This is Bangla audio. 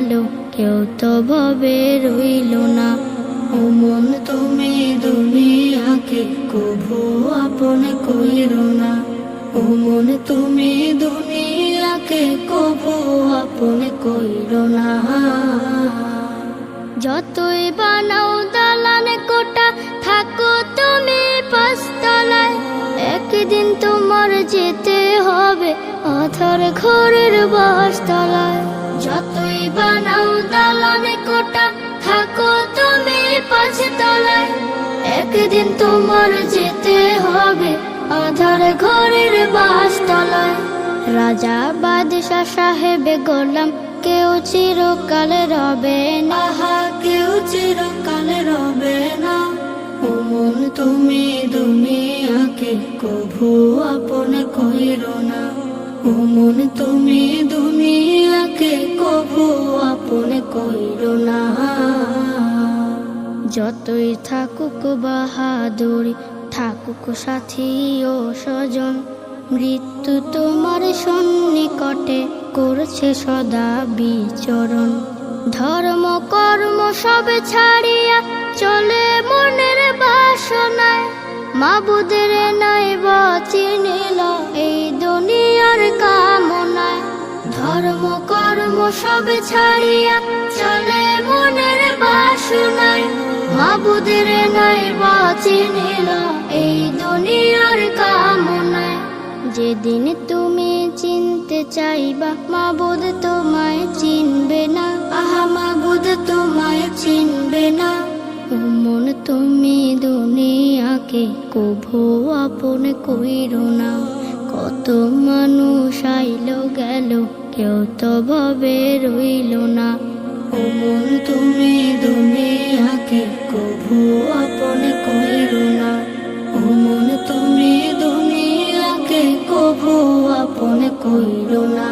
গেল, কেউ তো ভবে রইল না। ও মন তুমি দুনিয়াকে কভু আপন কইরো না। ও মন তুমি দুনিয়াকে কভু আপন কইরো না। যতই বানাও দালান কোটা, থাকো তুমি পাঁচতলায়, একদিন তোমার যেতে হবে আধার ঘরের বাসতলায়। যতই বানাও দালান কোটা, থাকো তুমি পাঁচতলায়, একদিন তোমার যেতে হবে আধার ঘরের বাসতলায়। রাজা বাদশাহ সাহেবে গোলাম কেউ চিরকাল রবে না, কেউ চিরকাল রবে না। ও মন তুমি দুনিয়াকে কভু আপন কইরো না। ও মন তুমি দুনিয়াকে কভু আপন কইরো না। যতই থাকুক বাহাদুরি, থাকুক সাথী ও স্বজন, মৃত্যু তোমার সন্নিকটে করছে সদা বিচরণ। ধর্ম কর্ম সব ছাড়িয়া চলে মনের বাসনায়, মাবুদের নাই চিনিল এই দুনিয়ার কামনায়। ধর্ম কর্ম সব ছাড়িয়া চলে মনের বাসনায়, মাবুদের নাই চিনিল এই দুনিয়ার কামনায়। যেদিন তুমি চিনতে চাইবা মাবুদ তোমায় চিনবে না, আহা মাবুদ তোমায় চিনবে না। ও মন তুমি দুনিয়াকে কভু আপন কইরো না। কত মানুষ আইলো গেল, কেউ তো ভবে রইল না। ও মন তুমি দুনিয়াকে কভু আপন কইরো না। ও মন তুমি দুনিয়াকে কভু আপন কইরো না।